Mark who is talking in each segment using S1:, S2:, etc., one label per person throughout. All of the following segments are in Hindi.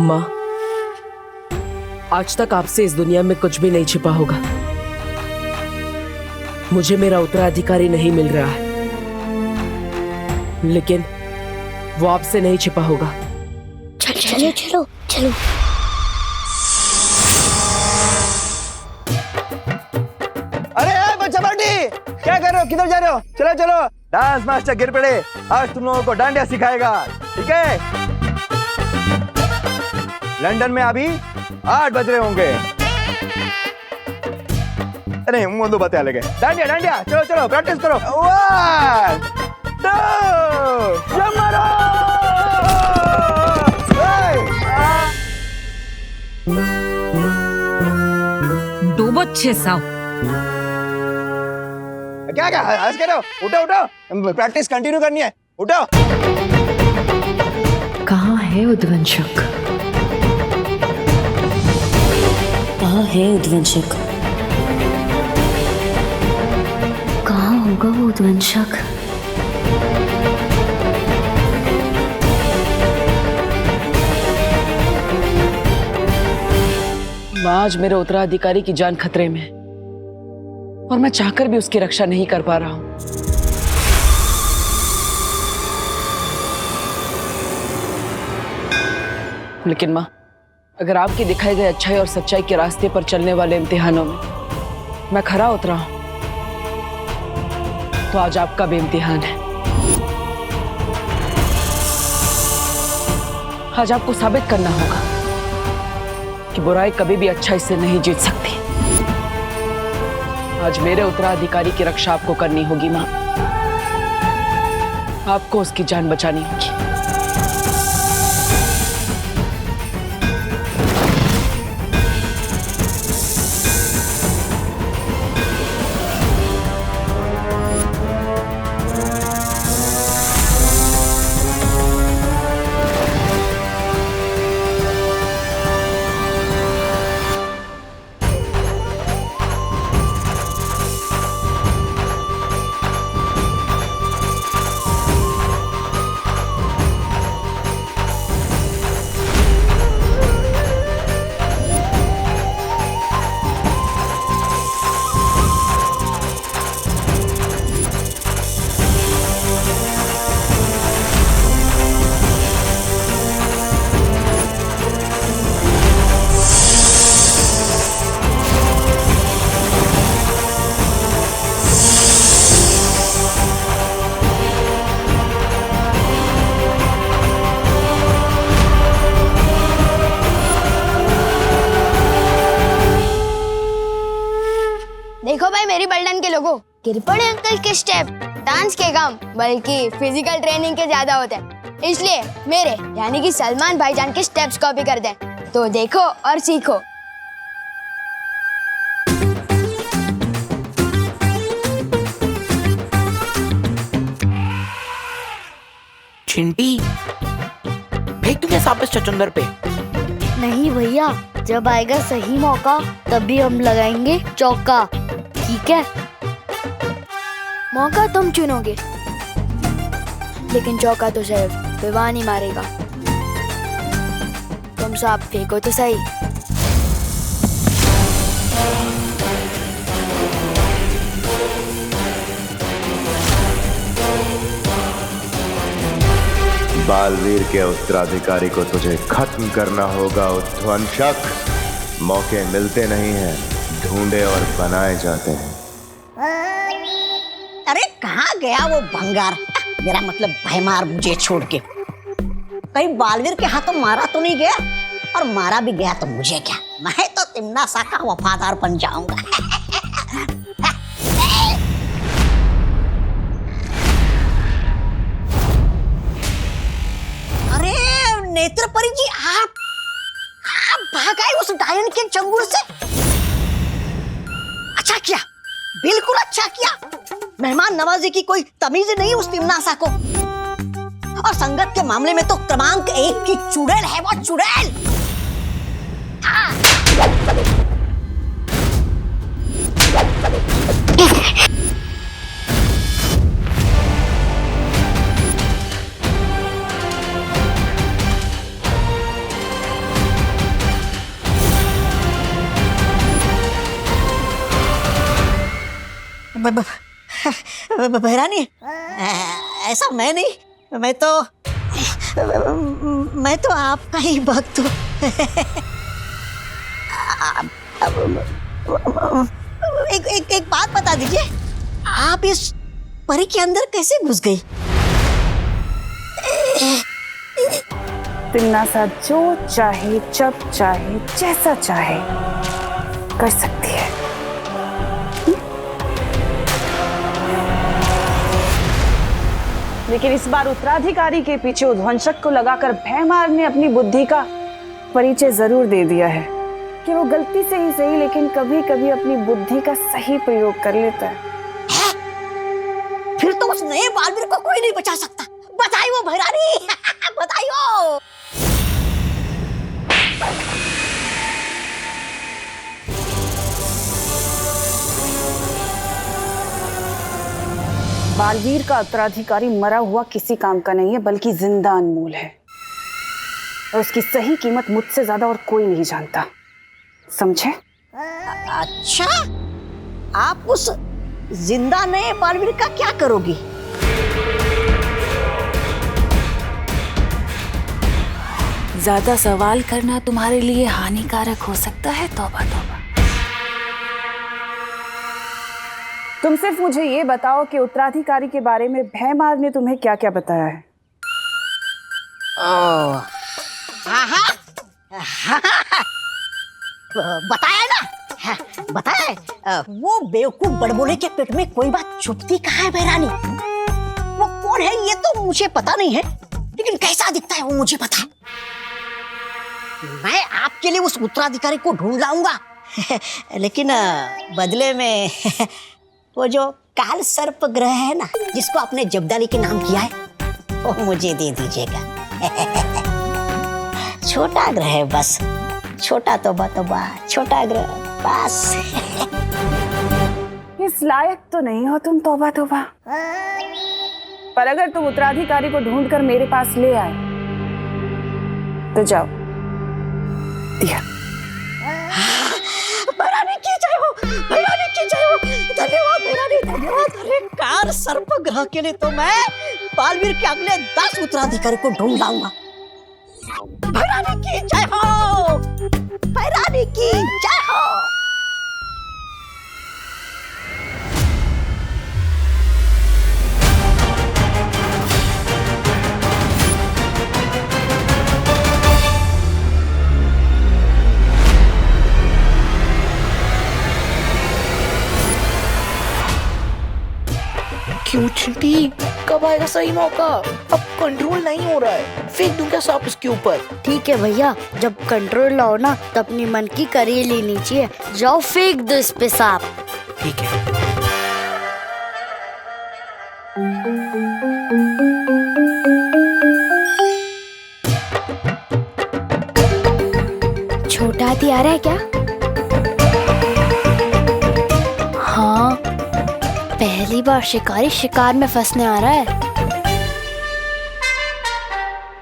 S1: माँ, आज तक आपसे इस दुनिया में कुछ भी नहीं छिपा होगा। मुझे मेरा उत्तराधिकारी नहीं मिल रहा है, लेकिन वो आपसे नहीं छिपा होगा।
S2: चलो चलो चलो।
S3: अरे बच्चा पार्टी, क्या कर रहे हो, किधर जा रहे हो? चलो चलो, डांस मास्टर गिर पड़े, आज तुम लोगों को डांडिया सिखाएगा, ठीक है? लंदन में अभी 8 बज रहे होंगे। अरे मुंह दो बातें अलग है। डांडिया डांडिया, चलो चलो प्रैक्टिस करो। 1 2 जंप मारो।
S4: दो बच्चे साहब,
S3: क्या क्या हंस के रहो? उठो उठो, प्रैक्टिस कंटिन्यू करनी है, उठो।
S5: कहाँ है उद्वंशक? कहाँ है उद्वंशक? कहाँ होगा वो उद्वंशक?
S1: आज मेरे उत्तराधिकारी की जान खतरे में है और मैं चाहकर भी उसकी रक्षा नहीं कर पा रहा हूं। लेकिन माँ, अगर आपके दिखाए गए अच्छाई और सच्चाई के रास्ते पर चलने वाले इम्तिहानों में मैं खरा उतरा हूं, तो आज आपका भी इम्तिहान है। आज आपको साबित करना होगा कि बुराई कभी भी अच्छाई से नहीं जीत सकती। आज मेरे उत्तराधिकारी की रक्षा आपको करनी होगी माँ। आपको उसकी जान बचानी होगी।
S2: देखो भाई मेरी बल्डन के लोगों, गिर पड़े अंकल के स्टेप डांस के कम बल्कि फिजिकल ट्रेनिंग के ज्यादा होते हैं, इसलिए मेरे यानी कि सलमान भाईजान के स्टेप्स कॉपी कर दें। तो देखो और सीखो।
S6: चिंटी, फेंक दूंगा साबिस चचुंदर पे?
S7: नहीं भैया, जब आएगा सही मौका तभी हम लगाएंगे चौका, ठीक है? मौका तुम चुनोगे, लेकिन चौका तो सिर्फ विवान ही मारेगा। तुम सब फेंको तो सही।
S8: बालवीर के उत्तराधिकारी को तुझे खत्म करना होगा उद्वंशक। मौके मिलते नहीं हैं, ढूंढे और बनाए जाते हैं।
S9: अरे कहाँ गया वो भंगार? मेरा मतलब भयमार मुझे छोड़ के कहीं बालवीर के हाथों मारा तो नहीं गया, और मारा भी गया तो मुझे क्या, मैं तो तिम्ना सा का वफादार बन जाऊंगा। अरे नेत्रपरी जी, आप भाग आए उस डायन के चंगुल से। अच्छा किया, बिल्कुल अच्छा किया। मेहमान नवाजी की कोई तमीज नहीं उस तिमनासा को, और संगत के मामले में तो क्रमांक 1 की चुड़ैल है वो, चुड़ैल। बहरानी, ऐसा मैं नहीं, मैं तो आपका ही भक्त हूँ। एक बात बता दीजिए, आप इस परी के अंदर कैसे घुस गई?
S1: तिन्नासा जो चाहे, जब चाहे, जैसा चाहे कर सकती है। लेकिन इस बार उत्तराधिकारी के पीछे उद्वंशक को लगाकर भैमार ने अपनी बुद्धि का परिचय जरूर दे दिया है कि वो गलती से ही सही, लेकिन कभी कभी अपनी बुद्धि का सही प्रयोग कर लेता है।
S9: फिर तो उस नए बालवीर को कोई नहीं बचा सकता। बताइयो भैरानी, बताइयो।
S1: बालवीर का उत्तराधिकारी मरा हुआ किसी काम का नहीं है, बल्कि जिंदा अनमोल है, और उसकी सही कीमत मुझसे ज्यादा और कोई नहीं जानता, समझे?
S9: अच्छा, आप उस जिंदा नए बालवीर का क्या करोगी?
S5: ज्यादा सवाल करना तुम्हारे लिए हानिकारक हो सकता है। तौबा तौबा।
S1: तुम सिर्फ मुझे ये बताओ कि उत्तराधिकारी के बारे में भैमार ने तुम्हें क्या क्या बताया है?
S9: बताया ना, बताया है। वो बेवकूफ बड़बोले के पेट में कोई बात छुपती कहाँ है भैरानी? वो कौन है ये तो मुझे पता नहीं है, लेकिन कैसा दिखता है वो मुझे पता है। मैं आपके लिए उस उत्तराधिकारी को ढूंढ लाऊंगा, लेकिन बदले में वो जो काल सर्प ग्रह है ना, जिसको आपने जब्दाली के नाम किया है, वो मुझे दे दीजिएगा। छोटा ग्रह है बस, छोटा तौबा, छोटा ग्रह बस।
S1: इस लायक तो नहीं हो तुम, तौबा तौबा। पर अगर तुम उत्तराधिकारी को ढूंढकर मेरे पास ले आए तो जाओ, दिया।
S9: भैरानी की जय हो, भैरानी की जय हो। धन्यवाद भैरानी, धन्यवाद। अरे कार सर्प ग्रह के लिए तो मैं बालवीर के अगले 10 उत्तराधिकारी को ढूंढ लाऊंगा। भैरानी की जय हो, भैरानी की जय हो।
S6: क्यों चिंटी, कब आएगा सही मौका? अब कंट्रोल नहीं हो रहा है, फेंक दूं क्या सांप इसके ऊपर?
S7: ठीक है भैया, जब कंट्रोल लाओ ना तो अपनी मन की कर ही लेनी चाहिए। जाओ फेंक दो इस पे सांप।
S6: ठीक है।
S2: छोटा हाथी आ रहा है क्या? हाँ, पहली बार शिकारी शिकार में फंसने आ रहा है।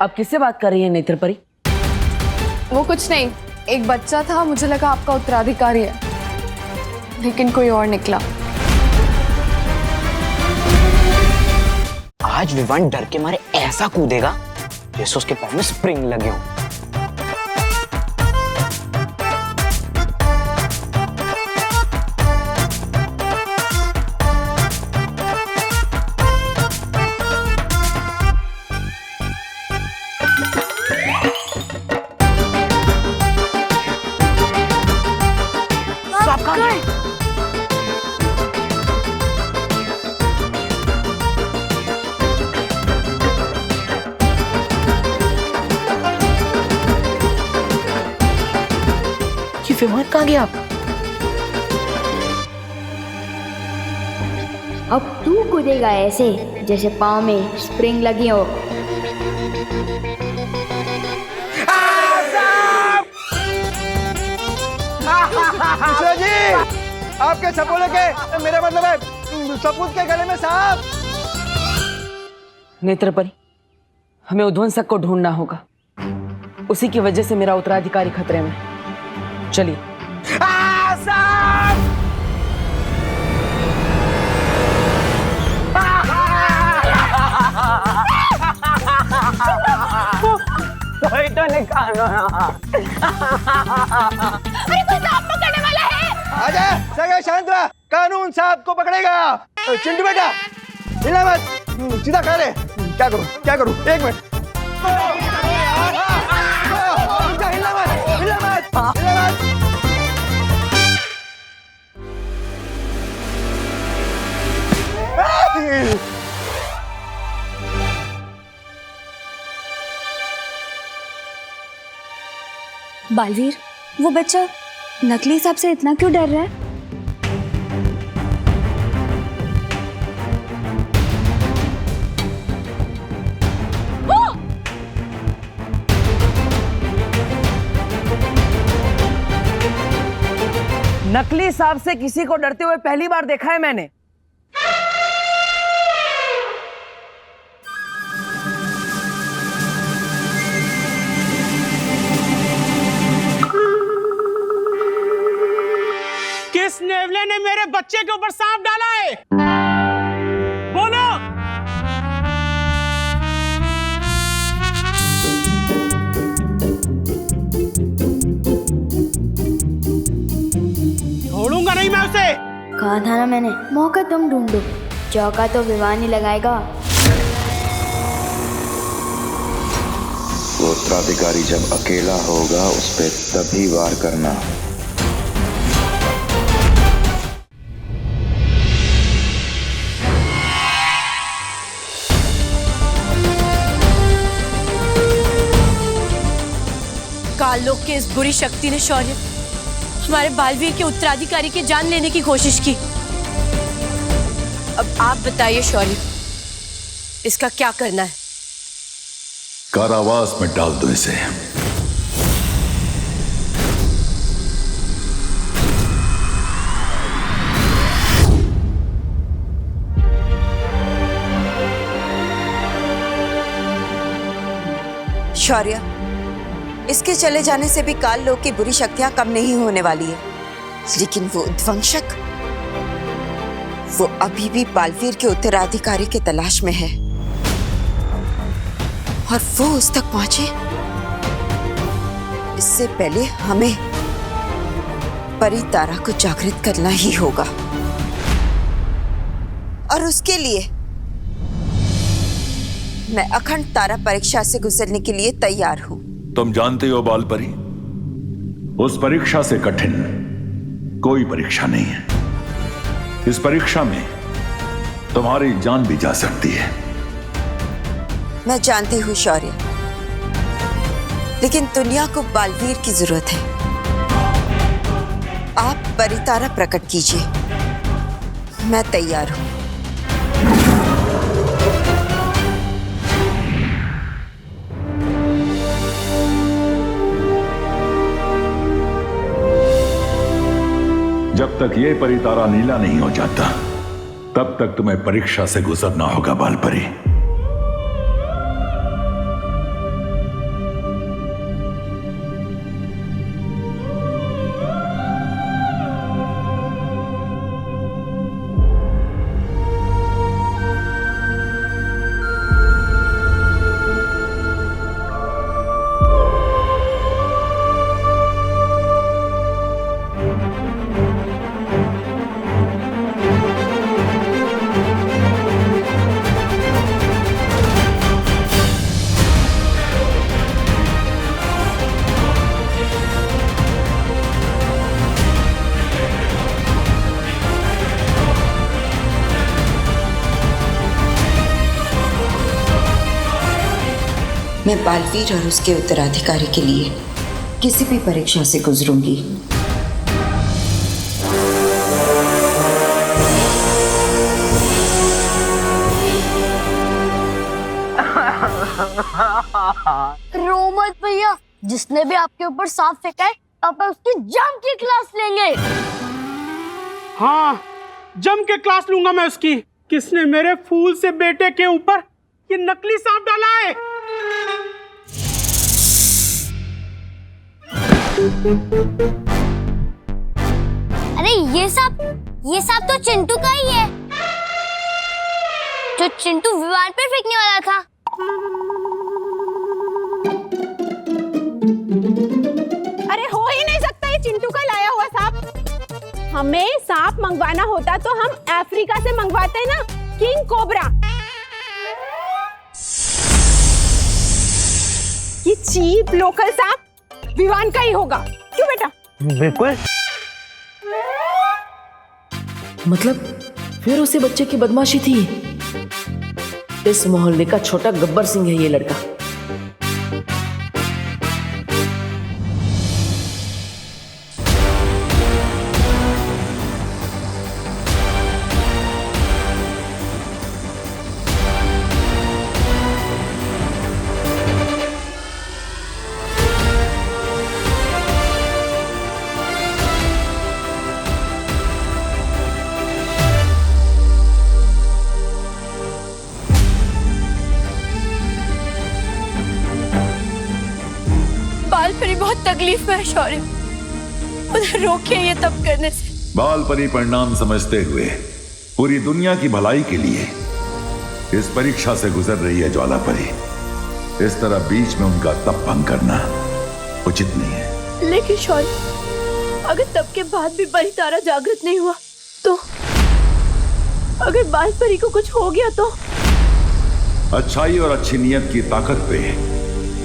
S1: अब किससे बात कर रही है नेत्रपरी?
S10: वो कुछ नहीं, एक बच्चा था, मुझे लगा आपका उत्तराधिकारी है, लेकिन कोई और निकला।
S6: आज विवान डर के मारे ऐसा कूदेगा जैसे उसके पैर में स्प्रिंग लगे हो। विमान कहाँ गया?
S2: अब तू कूदेगा ऐसे जैसे पाँव में स्प्रिंग लगी हो।
S3: मिश्रा जी, आपके सपोले के, मेरा मतलब है सपूत के गले में सांप।
S1: नेत्रपरी, हमें उद्वंसक को ढूंढना होगा, उसी की वजह से मेरा उत्तराधिकारी खतरे में। चलिए।
S2: अरे कोई सांप पकड़ने वाला है।
S3: आजा सगे शांत रहा, कानून सांप को पकड़ेगा। चिंटू बेटा हिलना मत, सीधा खा ले। क्या करूं 1 मिनट। हिलना मत।
S1: बालवीर, वो बच्चा नकली सांप से इतना क्यों डर रहा है?
S11: नकली सांप से किसी को डरते हुए पहली बार देखा है मैंने।
S12: किस नेवले ने मेरे बच्चे के ऊपर सांप डाला है? बोलो। छोड़ूंगा नहीं मैं उसे।
S7: कहा था ना मैंने, मौका तुम ढूंढो, चौका तो विवान ही लगाएगा।
S8: वो उत्तराधिकारी जब अकेला होगा उस पे तभी वार करना।
S13: काललोक की इस बुरी शक्ति ने शौर्य हमारे बालवीर के उत्तराधिकारी की जान लेने की कोशिश की। अब आप बताइए शौर्य, इसका क्या करना है?
S14: कारावास में डाल दो इसे।
S13: शौर्य, इसके चले जाने से भी काल लोक की बुरी शक्तियां कम नहीं होने वाली है, लेकिन वो उद्वंशक, वो अभी भी बालवीर के उत्तराधिकारी की तलाश में है और वो उस तक पहुंचे इससे पहले हमें परी तारा को जागृत करना ही होगा। और उसके लिए मैं अखंड तारा परीक्षा से गुजरने के लिए तैयार हूं।
S14: तुम जानते हो बाल परी, उस परीक्षा से कठिन कोई परीक्षा नहीं है। इस परीक्षा में तुम्हारी जान भी जा सकती है।
S13: मैं जानती हूँ शौर्य, लेकिन दुनिया को बालवीर की जरूरत है। आप परितारा प्रकट कीजिए, मैं तैयार हूं।
S14: जब तक ये परितारा नीला नहीं हो जाता तब तक तुम्हें परीक्षा से गुजरना होगा बाल परी।
S13: मैं बालवीर और उसके उत्तराधिकारी के लिए किसी भी परीक्षा से गुजरूंगी।
S7: रो मत भैया, जिसने भी आपके ऊपर सांप फेंका है आप उसकी जम की क्लास लेंगे।
S12: हाँ, जम के क्लास लूंगा मैं उसकी। किसने मेरे फूल से बेटे के ऊपर ये नकली सांप डाला है?
S2: अरे ये सांप तो चिंटू का ही है, जो चिंटू विमान पर फेंकने वाला था।
S15: हमें सांप मंगवाना होता तो हम अफ्रीका से मंगवाते हैं ना, किंग कोबरा। ये चीप लोकल सांप विवान का ही होगा, क्यों बेटा?
S6: बिल्कुल। मतलब फिर उसी बच्चे की बदमाशी थी। इस मोहल्ले का छोटा गब्बर सिंह है ये लड़का।
S15: बालपरी बहुत तकलीफ में है शौर्य, उधर रोकिए ये तब करने से।
S14: बाल परी परिणाम समझते हुए पूरी दुनिया की भलाई के लिए इस परीक्षा से गुजर रही है ज्वाला परी। इस तरह बीच में उनका तप भंग करना उचित नहीं है।
S15: लेकिन शौर्य, अगर तब के बाद भी परी तारा जागृत नहीं हुआ तो, अगर बाल परी को कुछ हो गया तो?
S14: अच्छाई और अच्छी नियत की ताकत पे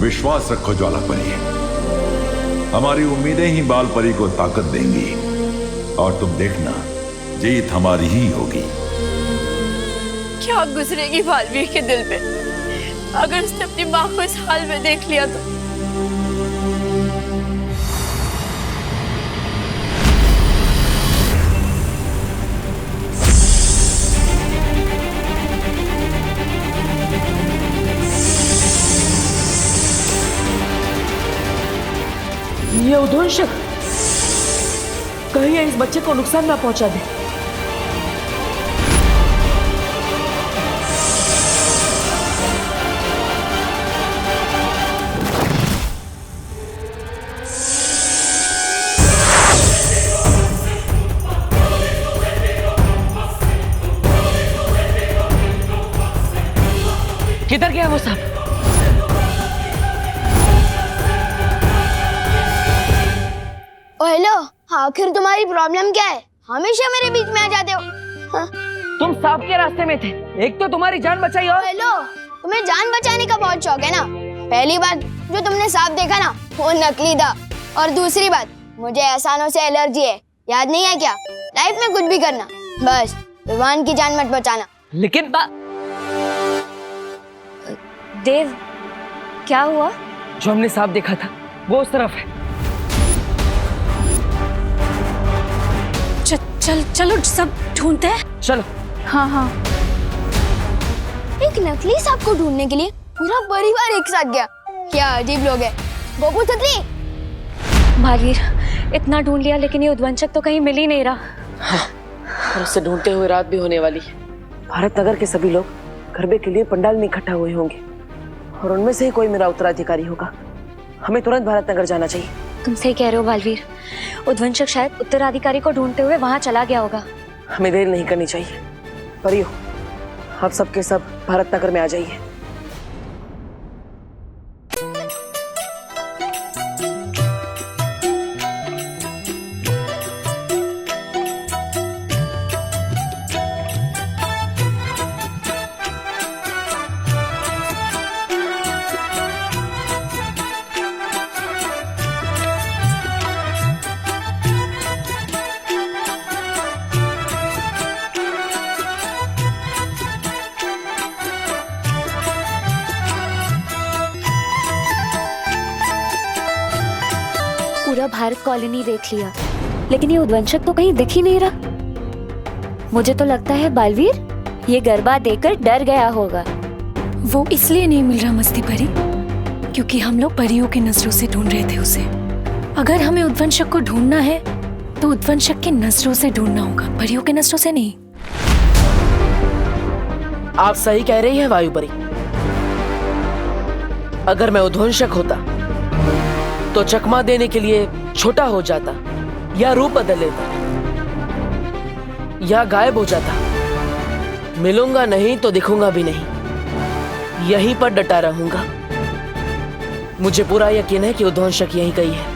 S14: विश्वास रखो ज्वाला परी। हमारी उम्मीदें ही बाल परी को ताकत देंगी और तुम देखना जीत हमारी ही होगी।
S15: क्या गुजरेगी बालवीर के दिल में अगर उसने अपनी माँ को इस हाल में देख लिया तो?
S6: ये उद्वंशक कहीं इस बच्चे को नुकसान ना पहुंचा दे। किधर गया वो सांप?
S2: हेलो, आखिर तुम्हारी प्रॉब्लम क्या है? हमेशा मेरे बीच में आ जाते हो। हाँ?
S11: तुम सांप के रास्ते में थे, एक तो तुम्हारी जान बचाई और
S2: हेलो, तुम्हें जान बचाने का बहुत शौक है ना। पहली बात जो तुमने सांप देखा ना, वो नकली था, और दूसरी बात मुझे एहसानों से एलर्जी है, याद नहीं है क्या? लाइफ में कुछ भी करना, बस विवान की जान मत बचाना।
S11: लेकिन
S5: देव, क्या हुआ?
S11: जो हमने सांप देखा था वो उस तरफ है।
S5: चलो सब ढूंढते हैं।
S11: चलो।
S5: हाँ।
S2: एक नकली सांप को ढूंढने के लिए पूरा परिवार एक साथ गया। क्या अजीब लोग हैं। गोपू छतरी,
S5: बालवीर, इतना ढूंढ लिया लेकिन ये उद्वंशक तो कहीं मिल ही नहीं रहा।
S6: हाँ, और उसे ढूंढते हुए रात भी होने वाली है। भारत नगर के सभी लोग गरबे के लिए पंडाल में इकट्ठा हुए होंगे और उनमें से ही कोई मेरा उत्तराधिकारी होगा। हमें तुरंत भारत नगर जाना चाहिए।
S5: तुम सही कह रहे हो बालवीर, उद्वंशक शायद उत्तराधिकारी को ढूंढते हुए वहां चला गया होगा।
S6: हमें देर नहीं करनी चाहिए। परियो, आप सबके सब भारत नगर में आ जाइए।
S5: पूरा भारत कॉलोनी देख लिया लेकिन ये उद्वंशक तो कहीं दिख ही नहीं रहा। मुझे तो लगता है बालवीर ये गरबा देकर डर गया होगा।
S16: वो इसलिए नहीं मिल रहा मस्ती परी क्योंकि हम लोग परियों की नजरों से ढूंढ रहे थे उसे। अगर हमें उद्वंशक को ढूंढना है तो उद्वंशक की नजरों से ढूंढना होगा, परियों की नजरों से नहीं।
S6: आप सही कह रही हैं वायु परी। अगर मैं उद्वंशक होता तो चकमा देने के लिए छोटा हो जाता या रूप बदल लेता या गायब हो जाता। मिलूंगा नहीं तो दिखूंगा भी नहीं, यहीं पर डटा रहूंगा। मुझे पूरा यकीन है कि उद्वंशक यहीं कहीं है,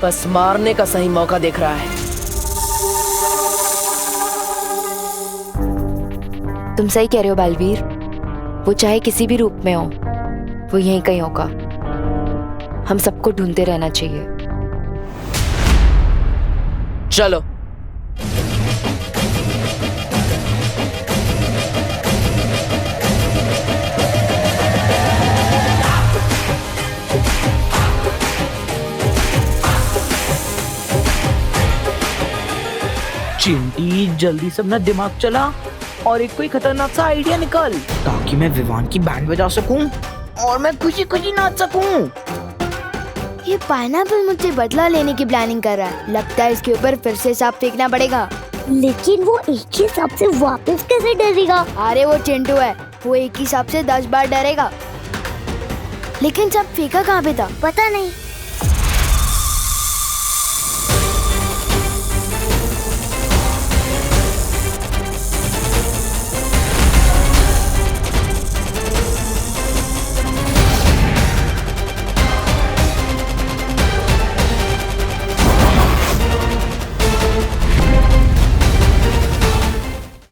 S6: बस मारने का सही मौका देख रहा है।
S5: तुम सही कह रहे हो बालवीर, वो चाहे किसी भी रूप में हो, वो यहीं कहीं होगा। हम सबको ढूंढते रहना चाहिए।
S6: चलो।
S11: चिंटी जल्दी से अपना दिमाग चला और एक कोई खतरनाक सा आइडिया निकाल, ताकि मैं विवान की बैंड बजा सकूं और मैं खुशी खुशी नाच सकूं।
S2: ये पाइनएप्पल मुझसे बदला लेने की प्लानिंग कर रहा है। लगता है इसके ऊपर फिर से सांप फेंकना पड़ेगा।
S7: लेकिन वो एक ही सांप से वापस कैसे डरेगा?
S2: अरे वो चिंटू है, वो एक ही सांप से 10 बार डरेगा। लेकिन सांप फेंका कहाँ पे था?
S7: पता नहीं।